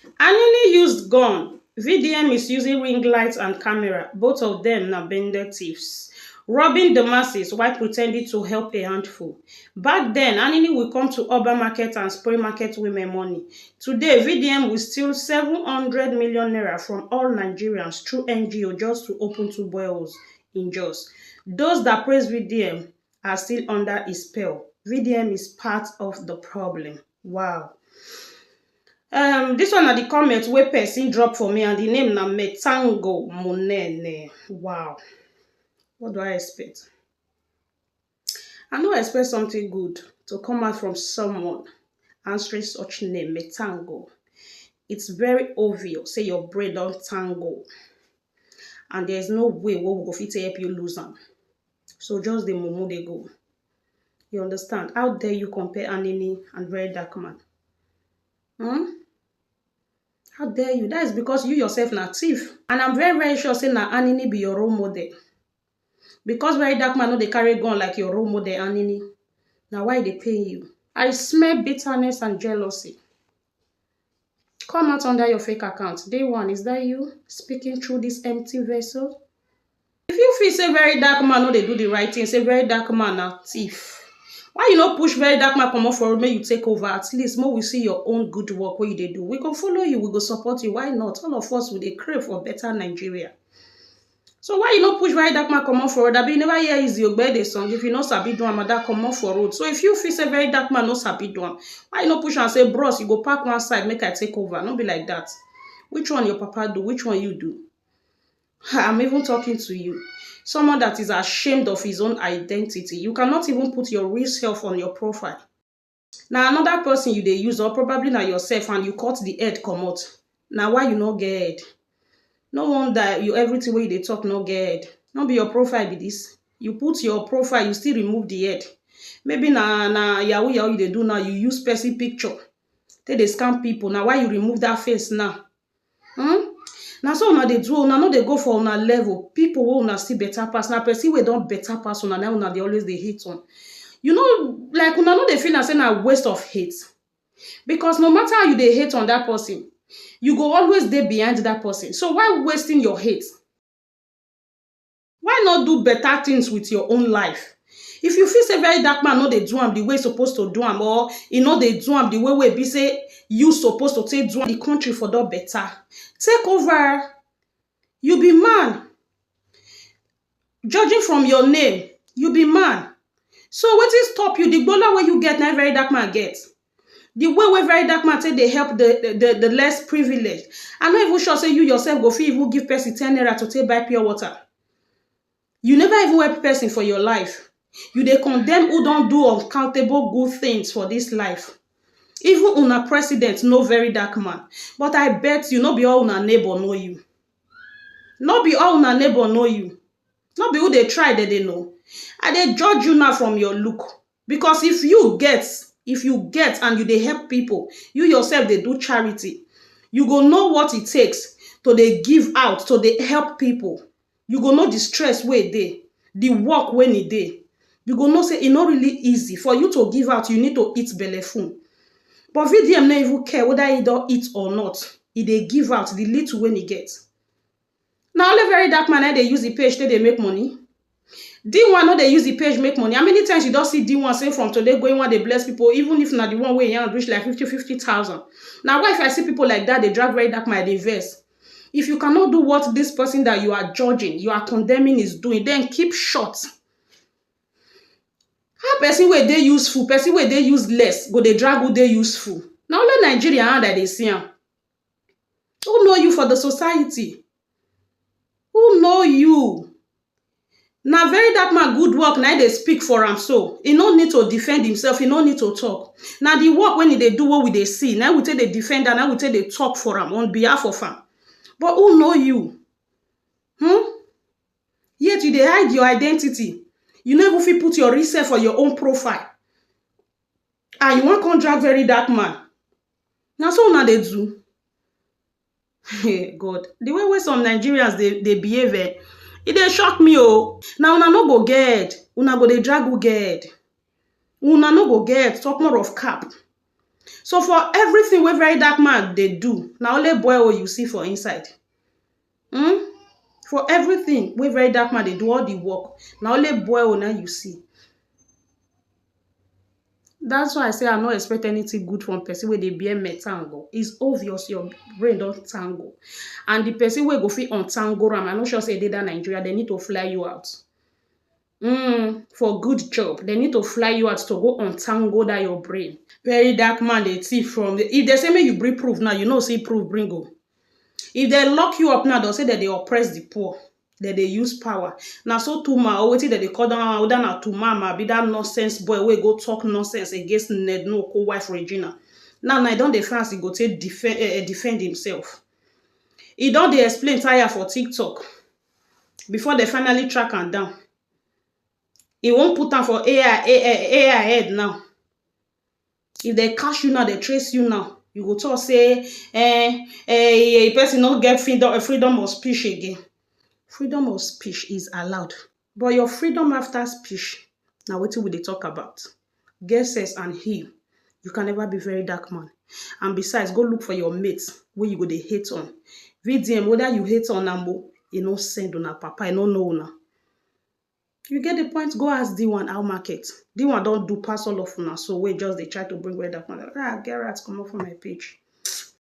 Anini used gun. VDM is using ring lights and camera. Both of them are bandit thieves. Robbing the masses while pretending to help a handful. Back then, Anini will come to urban market and spray market women money. Today, VDM will steal 700 million naira from all Nigerians through NGO just to open two boreholes in Jos. Those that praise VDM are still under his spell. VDM is part of the problem. Wow. This one na the comment wey person drop for me and the name na Metango Monene. Wow. What do I expect? I no expect something good to come out from someone answering such name, Metango. It's very obvious. Say your brain don't tango. And there's no way we will go fit help you lose them. So just the mumu they go. You understand? How dare you compare Anini and Very Dark Man? How dare you? That is because you yourself na thief. And I'm very, very sure say na Anini be your role model. Because Very Dark Man no dey carry gun like your role model, Anini. Now why they pay you? I smell bitterness and jealousy. Come out under your fake account. Day one, is that you speaking through this empty vessel? If you feel say Very Dark Man no dey do the right thing, say Very Dark Man na thief. Why you no push Very Dark Man comot for road make you take over? At least more we see your own good work wey you dey do. We go follow you, we go support you. Why not? All of us we dey crave for better Nigeria. So why you no push Very Dark Man comot for road? Abi you never hear Izzy Ogbede song. If you no sabi do am, that comot for road. So if you feel say Very Dark Man no sabi do am, why you no push and say, bros, you go park one side, make I take over? No be like that. Which one your papa do? Which one you do? I'm even talking to you. Someone that is ashamed of his own identity. You cannot even put your real self on your profile. Now another person you dey use, or probably na yourself, and you cut the head comot. Now why you no get head? No wonder you everything wey you dey talk no get head. No be your profile be this. You put your profile, you still remove the head. Maybe na yahoo you dey do now, you use person picture. Take dey scam people. Now why you remove that face now? Now so una dey do, una no dey go for una level. People wey una still better pass. Now person wey don better pass una, now una dey always dey hate on. You know, like una no dey feel na say na waste of hate. Because no matter how you dey hate on that person, you go always dey behind that person. So why wasting your hate? Why not do better things with your own life? If you feel say Very Dark Man no dey do am the way you supposed to do am, or e no dey do am the way wey be say you supposed to take do am, the country for don better. Take over. You be man. Judging from your name, you be man. So wetin stop you? The gbola wey you get na Very Dark Man get. The way wey Very Dark Man take dey help the less privileged. I'm not even sure say you yourself go fit even give person 10 naira to take buy pure water. You never even help person for your life. You dey condemn who don do uncountable good things for this life. Even una president know Very Dark Man. But I bet you no be all una neighbor know you. No be all una neighbor know you. No be who dey try that they know. I dey judge you now from your look. Because if you get and you dey help people, you yourself dey do charity, you go know what it takes to dey give out, to dey help people. You go know the stress wey dey, the work when e dey. You go know say e no really easy. For you to give out, you need to eat belleful. But VDM no even care whether e don eat or not. E dey give out the little when e get. Now only Very Dark Man dey use the page take dey make money. D1 no dey use the page make money. How many times you don see D1 say from today going one dey bless people, even if na the one wey yarn reach like 50,000. Now why if I see people like that, they drag Very Dark Man, they vex. If you cannot do what this person that you are judging, you are condemning is doing, then keep short. How person wey dey useful, person wey dey useless, go dey drag who dey useful? Now only Nigeria hand that they see am. Who know you for the society? Who know you? Now Very Dark Man good work, now they speak for him, so he no need to defend himself, he no need to talk. Now the work when they do what we they see, now we take the defender, now we take the talk for him on behalf of him. But who know you? Yet you dey hide your identity. You never fit put your research for your own profile. And you want to drag Very Dark Man. Now so una dey do. Hey God, the way some Nigerians they behave, it dey shock me. Oh, now una no go get, una go dey drag who get. Una no go get, talk more of cap. So for everything wey very dark man dey do, na only boy wey you see for inside. For everything wey very dark man dey do, all the work, na only boy wey na you see. That's why I say I no expect anything good from person wey dey bear metangle. It's obvious your brain don tangle. And the person wey go fit untangle am, I no sure say e dey that Nigeria, they need to fly you out. For good job, they need to fly you out to go untangle that your brain. Very dark man dey thief from the. If they say make you bring proof now, you know see proof bring go. If they lock you up now, they'll say that they oppress the poor, that they use power. Now so Tuma or wetin that they call down whether na Tuma be that nonsense boy wey go talk nonsense against Ned Nwoko wife Regina. Now I don dey France, he go take defend himself. He don dey explain tire for TikTok before they finally track am down. He won't put am for AI head now. If they catch you now, they trace you now, you go talk say a person not get freedom of speech again. Freedom of speech is allowed, but your freedom after speech, now wetin we dey talk about. Get sense and heal. You can never be very dark man. And besides, go look for your mates where you go dey hate on. VDM, whether you hate on am, you no send on a papa, you no know una. You get the point, go ask D1 how market. D1 don't do pass all of una, so we just they try to bring where that man. Get rats come off from my page.